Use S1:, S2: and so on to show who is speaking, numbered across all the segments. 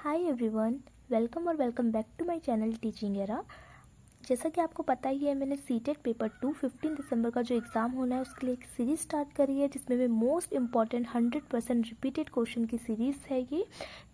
S1: Hi everyone, welcome back to my channel Teaching Era. जैसा कि आपको पता ही है, मैंने सीटेट पेपर 2 15 दिसंबर का जो एग्ज़ाम होना है उसके लिए एक सीरीज़ स्टार्ट करी है, जिसमें मैं मोस्ट इंपॉर्टेंट 100% रिपीटेड क्वेश्चन की सीरीज़ है ये,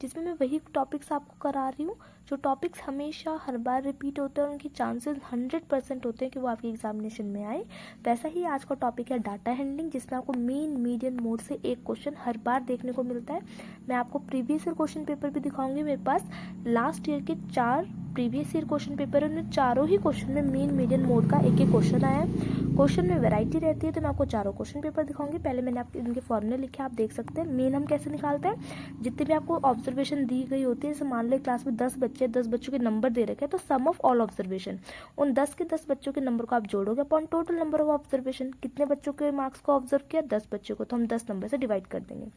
S1: जिसमें मैं वही टॉपिक्स आपको करा रही हूँ जो टॉपिक्स हमेशा हर बार रिपीट होते हैं और उनकी चांसेस 100% होते हैं कि वो आपके एग्जामिनेशन में आए। वैसा ही आज का टॉपिक है डाटा हैंडलिंग, जिसमें आपको मेन मीडियन मोड से एक क्वेश्चन हर बार देखने को मिलता है। मैं आपको प्रीवियस ईयर क्वेश्चन पेपर भी दिखाऊंगी। मेरे पास लास्ट ईयर के 4 प्रीवियस ईयर क्वेश्चन पेपर है, उनमें चारों ही क्वेश्चन में मेन मीडियन मोड का एक एक क्वेश्चन आया है। क्वेश्चन में वैरायटी रहती है, तो मैं आपको चारों क्वेश्चन पेपर दिखाऊंगी। पहले मैंने आपके इनके फॉर्मूले लिखे, आप देख सकते हैं। मेन हम कैसे निकालते हैं, जितने भी आपको ऑब्जर्वेशन दी गई होती है, जैसे मान लो क्लास में 10 बच्चे, 10 बच्चों के नंबर दे रखे हैं, तो सम ऑफ ऑल ऑब्जर्वेशन, उन 10 के 10 बच्चों के नंबर को आप जोड़ोगे upon total number of observation. कितने बच्चों के मार्क्स को ऑब्जर्व किया, 10 बच्चों को, तो हम 10 नंबर से डिवाइड कर देंगे।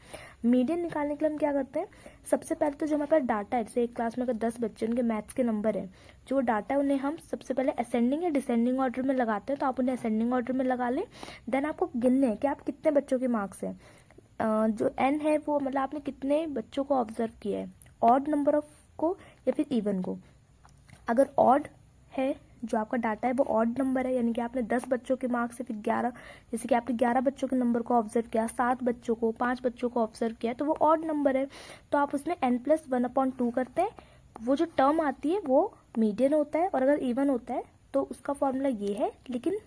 S1: मीडियन निकालने के लिए हम क्या करते हैं, सबसे पहले तो जो हमारे पास डाटा है, जैसे एक क्लास में अगर 10 बच्चे, उनके मैथ्स के नंबर है, जो डाटा है उन्हें हम सबसे पहले असेंडिंग या डिसेंडिंग ऑर्डर में लगाते हैं, तो आप उन्हें असेंडिंग ऑर्डर में लगा लें। देन आपको गिनने हैं कि आप कितने बच्चों के मार्क्स हैं, जो एन है वो मतलब आपने कितने बच्चों को ऑब्जर्व किया है, ऑड नंबर ऑफ को या फिर इवन को। अगर ऑड है, जो आपका डाटा है वो ऑड नंबर है, यानी कि आपने 10 बच्चों के मार्क्स से फिर 11, जैसे कि आपने 11 बच्चों के नंबर को ऑब्जर्व किया, 7 बच्चों को, 5 बच्चों को ऑब्जर्व किया, तो वो ऑड नंबर है। तो आप उसमें n+1/2 करते हैं। वो जो टर्म आती है वो मीडियन होता है, और अगर इवन होता है तो उसका फॉर्मूला ये है। लेकिन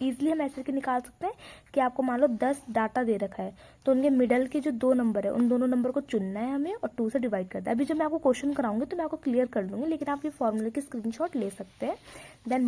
S1: ईजिली हम ऐसे के निकाल सकते हैं कि आपको मान लो 10 डाटा दे रखा है, तो उनके मिडल के जो 2 नंबर है, उन दोनों नंबर को चुनना है हमें और 2 से डिवाइड करना है। अभी जब मैं आपको क्वेश्चन कराऊंगी तो मैं आपको क्लियर कर दूंगी, लेकिन आप ये फॉर्मूले की स्क्रीनशॉट ले सकते हैं। देन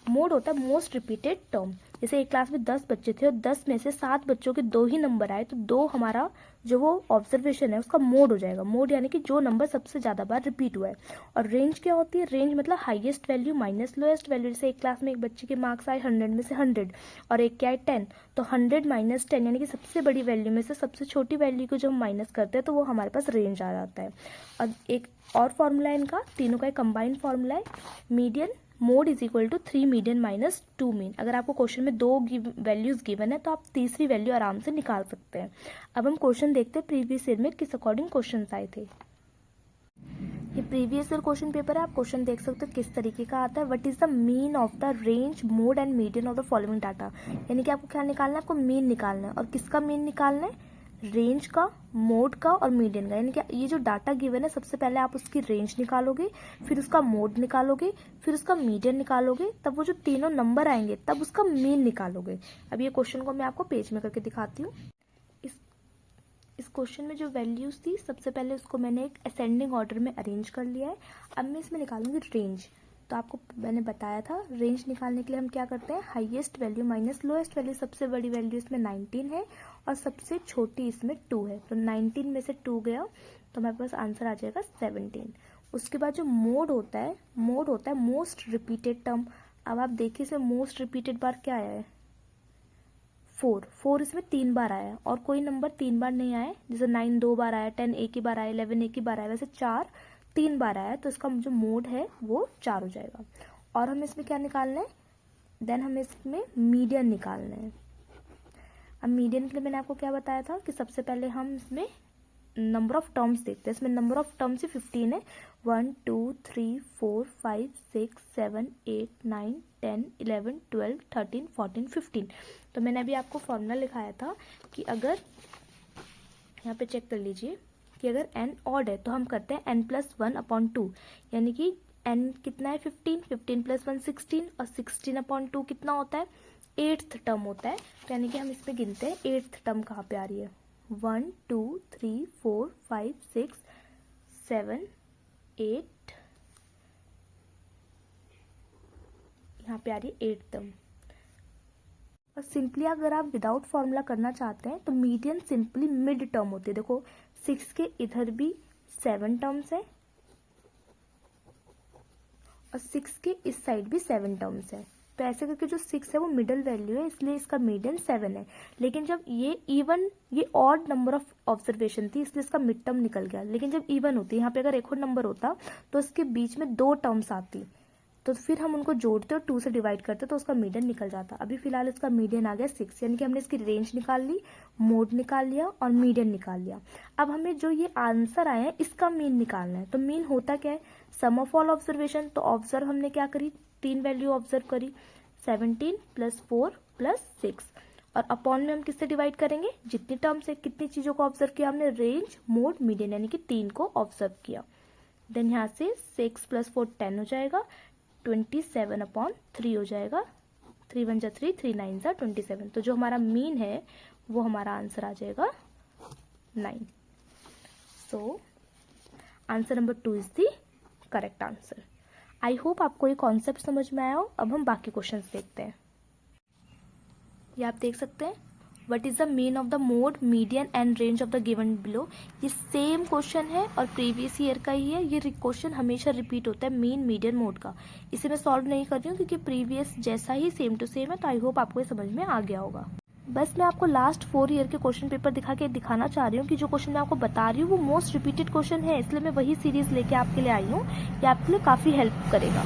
S1: मोड होता है मोस्ट रिपीटेड टर्म। जैसे एक क्लास में 10 बच्चे थे और 10 में से 7 बच्चों के 2 ही नंबर आए, तो 2 हमारा जो वो ऑब्जर्वेशन है उसका मोड हो जाएगा। मोड यानी कि जो नंबर सबसे ज्यादा बार रिपीट हुआ है। और रेंज क्या होती है, रेंज मतलब highest value minus lowest value. जैसे एक क्लास में एक बच्चे के मार्क्स आए 100 में से 100 और एक क्या है 10, तो 100 - 10 यानी कि सबसे बड़ी वैल्यू में से सबसे छोटी वैल्यू को जब हम माइनस करते हैं तो वो हमारे पास रेंज आ जाता है। और एक और फॉर्मूला है इनका, तीनों का एक कंबाइंड फॉर्मूला है। Median mode is equal to 3 median minus 2 mean. अगर आपको क्वेश्चन में 2 वैल्यूज गिवन है तो आप तीसरी वैल्यू आराम से निकाल सकते हैं। अब हम क्वेश्चन देखते हैं प्रीवियस ईयर में किस अकॉर्डिंग क्वेश्चन आए थे। ये प्रीवियस ईयर क्वेश्चन पेपर है, आप क्वेश्चन देख सकते हो किस तरीके का आता है। What is the mean of the range mode and median of the following data. यानी कि आपको क्या निकालना है, आपको मीन निकालना है। और किसका मीन निकालना है, रेंज का, मोड का और मीडियन का। यानी कि ये जो डाटा गिवन है, सबसे पहले आप उसकी रेंज निकालोगे, फिर उसका मोड निकालोगे, फिर उसका मीडियन निकालोगे, तब वो जो तीनों नंबर आएंगे तब उसका मीन निकालोगे। अब ये क्वेश्चन को मैं आपको पेज में करके दिखाती हूँ। इस क्वेश्चन में जो वैल्यूज थी, सबसे पहले उसको मैंने एक असेंडिंग ऑर्डर में अरेंज कर लिया है। अब मैं इसमें निकालूंगी रेंज। तो आपको मैंने बताया था, रेंज निकालने के लिए हम क्या करते हैं, highest value minus lowest value. सबसे बड़ी वैल्यू इसमें 19 है और सबसे छोटी इसमें 2 है, तो 19 में से 2 गया तो हमारे पास आंसर आ जाएगा 17। उसके बाद जो मोड होता है मोस्ट रिपीटेड टर्म। अब आप देखिए इसमें मोस्ट रिपीटेड बार क्या आया है, 4 इसमें 3 बार आया है, और कोई नंबर 3 बार नहीं आया। जैसे 9 2 बार आया, 10 एक ही बार आया, 11 एक ही बार आया, वैसे 4 3 बार आया, तो इसका जो मोड है वो 4 हो जाएगा। और हमें इसमें क्या निकालना है, देन हमें इसमें मीडियन निकालना है। अब मीडियन के लिए मैंने आपको क्या बताया था कि सबसे पहले हम इसमें नंबर ऑफ टर्म्स देखते हैं। इसमें नंबर ऑफ टर्म्स ही 15 है, 1 2 3 4 5 6 7 8 9 10 11 12 13 14 15। तो मैंने अभी आपको फॉर्मूला लिखाया था कि अगर यहाँ पे चेक कर लीजिए कि अगर n ऑड है तो हम करते हैं n+1/2, यानी कि n कितना है 15, 15 + 1 16, और 16/2 कितना होता है, 8th टर्म होता है। तो यानी कि हम इसमें गिनते हैं 8th टर्म कहाँ पे आ रही है, 1 2 3 4 5 6 7 8, यहाँ पे आ रही है 8th टर्म। और सिंपली अगर आप विदाउट फॉर्मूला करना चाहते हैं तो मीडियन सिंपली मिड टर्म होती है। देखो 6 के इधर भी 7 टर्म्स है और 6 के इस साइड भी 7 टर्म्स है, तो ऐसे करके जो 6 है वो मिडल वैल्यू है, इसलिए इसका मीडियन 7 है। लेकिन जब ये ऑड नंबर ऑफ ऑब्जर्वेशन थी, इसलिए इसका मिड टर्म निकल गया। लेकिन जब इवन होती है, यहाँ पे अगर एक और नंबर होता तो इसके बीच में 2 टर्म्स आती, तो फिर हम उनको जोड़ते और 2 से डिवाइड करते तो उसका मीडियन निकल जाता। अभी फिलहाल इसका मीडियन आ गया 6, यानी कि हमने इसकी रेंज निकाल ली, मोड निकाल लिया और मीडियन निकाल लिया। अब हमें जो ये आंसर आया है इसका मीन निकालना है। तो मीन होता क्या है, सम ऑफ ऑल ऑब्जर्वेशन। तो ऑब्जर्व हमने क्या करी, 3 वैल्यू ऑब्जर्व करी, 17 + 4 + 6, और अपॉन में हम किससे डिवाइड करेंगे, जितनी टर्म्स है, कितनी चीजों को ऑब्जर्व किया हमने, रेंज, मोड, मीडियन, यानी कि 3 को ऑब्जर्व किया। देन यहाँ से 6 + 4 10 हो जाएगा, 27/3 हो जाएगा, 3 × 1 = 3, 3 × 9 = 27। तो जो हमारा मीन है वो हमारा आंसर आ जाएगा 9। So answer number 2 is the correct answer. I hope आपको ये कॉन्सेप्ट समझ में आया हो। अब हम बाकी क्वेश्चंस देखते हैं। ये आप देख सकते हैं, what is the mean of the mode, median and range of the given below. ये सेम क्वेश्चन है और प्रीवियस ईयर का ही है। ये क्वेश्चन हमेशा रिपीट होता है मीन, मीडियन, मोड का। इसे मैं सॉल्व नहीं कर रही हूँ क्योंकि प्रीवियस जैसा ही सेम टू सेम है। तो आई होप आपको ये समझ में आ गया होगा। बस मैं आपको लास्ट 4 ईयर के क्वेश्चन पेपर दिखाना चाह रही हूँ कि जो क्वेश्चन मैं आपको बता रही हूँ वो मोस्ट रिपीटेड क्वेश्चन है, इसलिए मैं वही सीरीज लेके आपके लिए आई हूँ। ये आपके लिए काफी हेल्प करेगा।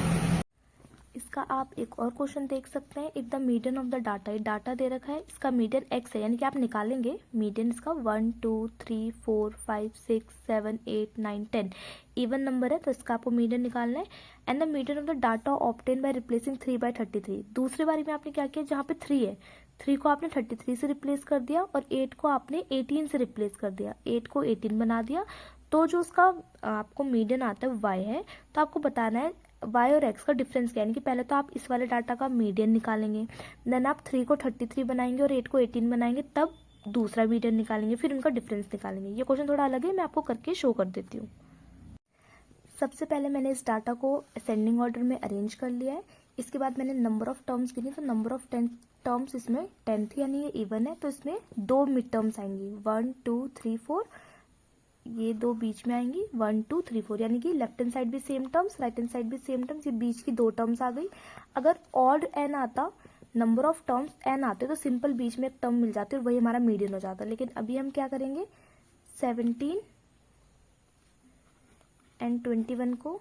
S1: इसका आप एक और क्वेश्चन देख सकते हैं, if the median of the data, ये डाटा दे रखा है, इसका मीडियन x है, यानी कि आप निकालेंगे मीडियन इसका 1 2 3 4 5 6 7 8 9 10 इवन नंबर है, तो इसका आपको मीडियन निकालना है। And the median of the data obtain by replacing 3/33। दूसरी बारी में आपने क्या किया, जहाँ पे 3 है, 3 को आपने 33 से रिप्लेस कर दिया और 8 को आपने 18 से रिप्लेस कर दिया, 8 को 18 बना दिया। तो जो उसका आपको मीडियन आता है y है, तो आपको बताना है y और x का डिफरेंस क्या है। यानी कि पहले तो आप इस वाले डाटा का मीडियन निकालेंगे, देन आप 3 को 33 बनाएंगे और 8 को 18 बनाएंगे, तब दूसरा मीडियन निकालेंगे, फिर उनका डिफरेंस निकालेंगे। ये क्वेश्चन थोड़ा अलग है, मैं आपको करके शो कर देती हूँ। सबसे पहले मैंने इस डाटा को असेंडिंग ऑर्डर में अरेंज कर लिया है। इसके बाद मैंने नंबर ऑफ टर्म्स गिनी, तो नंबर ऑफ टर्म्स इसमें 10 थी, यानी ये इवन है, तो इसमें 2 मिड टर्म्स आएंगी, 1 2 3 4, ये 2 बीच में आएंगी, 1 2 3 4, यानी कि लेफ्ट हैंड साइड भी same terms, right hand side भी सेम टर्म्स, ये बीच की 2 टर्म्स आ गई। अगर ऑड एन आता, नंबर ऑफ टर्म्स एन आते, तो सिंपल बीच में एक टर्म मिल जाती और वही हमारा मीडियन हो जाता। लेकिन अभी हम क्या करेंगे, 17 एंड 21 को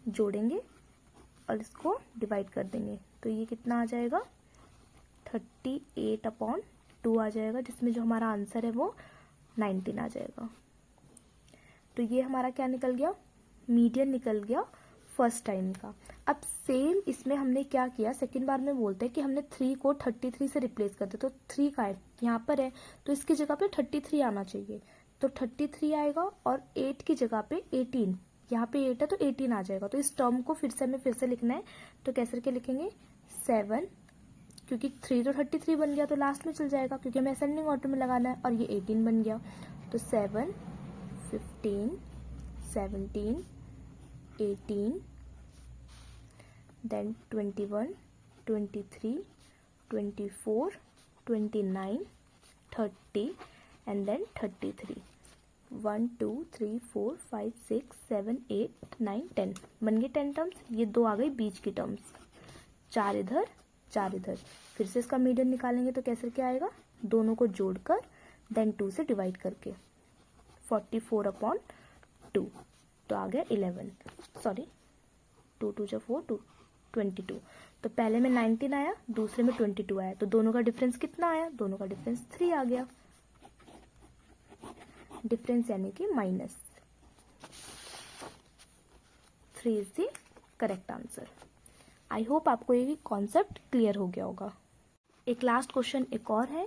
S1: जोड़ेंगे और इसको डिवाइड कर देंगे, तो ये कितना आ जाएगा, 38/2 आ जाएगा, जिसमें जो हमारा आंसर है वो 19 आ जाएगा। तो ये हमारा क्या निकल गया, मीडियन निकल गया फर्स्ट टाइम का। अब सेम इसमें हमने क्या किया, सेकंड बार में बोलते हैं कि हमने 3 को 33 से रिप्लेस कर दिया, तो 3 का है यहाँ पर है, तो इसकी जगह पे 33 आना चाहिए, तो 33 आएगा, और 8 की जगह पे 18, यहाँ पे 8 है तो 18 आ जाएगा। तो इस टर्म को फिर से लिखना है, तो कैसे करके लिखेंगे, 7, क्योंकि 3 तो 33 बन गया तो लास्ट में चल जाएगा, क्योंकि हमें असेंडिंग ऑर्डर में लगाना है, और ये 18 बन गया, तो 7 15 17 18 देन 21 23 24 29 30 एंड देन 33, 1 2 3 4 5 6 7 8 9 10 बन गए 10 टर्म्स। ये 2 आ गई बीच की टर्म्स, 4 इधर 4 इधर। फिर से इसका मीडियन निकालेंगे, तो कैसे क्या आएगा, दोनों को जोड़कर देन 2 से डिवाइड करके, 44/2, तो आ गया 11, सॉरी 2 2 4 2 22। तो पहले में 19 आया, दूसरे में 22 आया, तो दोनों का डिफरेंस कितना आया, दोनों का डिफरेंस 3 आ गया, डिफरेंस यानी कि -3 is the correct answer. I hope आपको ये कॉन्सेप्ट क्लियर हो गया होगा। एक लास्ट क्वेश्चन एक और है,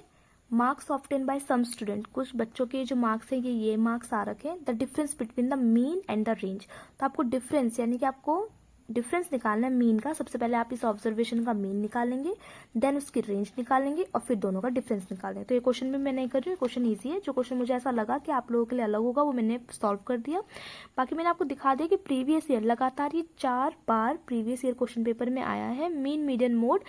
S1: marks obtained by some student, कुछ बच्चों के जो मार्क्स हैं ये मार्क्स आ रखे हैं, the difference between the mean and the range. तो आपको डिफरेंस यानी कि आपको डिफरेंस निकालना है मीन का। सबसे पहले आप इस ऑब्जर्वेशन का मीन निकालेंगे, देन उसकी रेंज निकालेंगे और फिर दोनों का डिफरेंस निकालेंगे। तो ये क्वेश्चन भी मैं नहीं कर रही हूँ, क्वेश्चन ईजी है। जो क्वेश्चन मुझे ऐसा लगा कि आप लोगों के लिए अलग होगा वो मैंने सॉल्व कर दिया। बाकी मैंने आपको दिखा दिया कि प्रीवियस ईयर लगातार ये 4 बार प्रीवियस ईयर क्वेश्चन पेपर में आया है। Mean, median, mode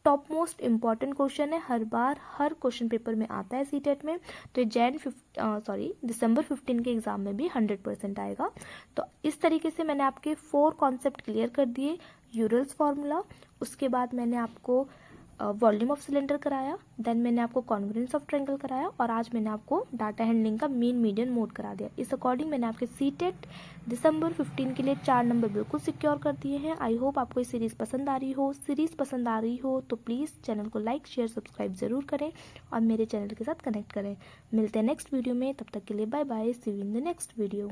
S1: top most important question है, हर बार हर क्वेश्चन पेपर में आता है सीटेट में। तो ये दिसंबर 15 के एग्जाम में भी 100% आएगा। तो इस तरीके से मैंने आपके 4 कॉन्सेप्ट क्लियर कर दिए। यूरल्स फार्मूला, उसके बाद मैंने आपको वॉल्यूम ऑफ सिलेंडर कराया, देन मैंने आपको कॉन्ग्रुएंस ऑफ ट्रायंगल कराया, और आज मैंने आपको डाटा हैंडलिंग का मीन मीडियन मोड करा दिया। इस अकॉर्डिंग मैंने आपके सीटेट दिसंबर 15 के लिए 4 नंबर बिल्कुल सिक्योर कर दिए हैं। आई होप आपको ये सीरीज़ पसंद आ रही हो। सीरीज़ पसंद आ रही हो तो प्लीज़ चैनल को लाइक शेयर सब्सक्राइब ज़रूर करें और मेरे चैनल के साथ कनेक्ट करें। मिलते हैं नेक्स्ट वीडियो में, तब तक के लिए bye bye, see you in the next video.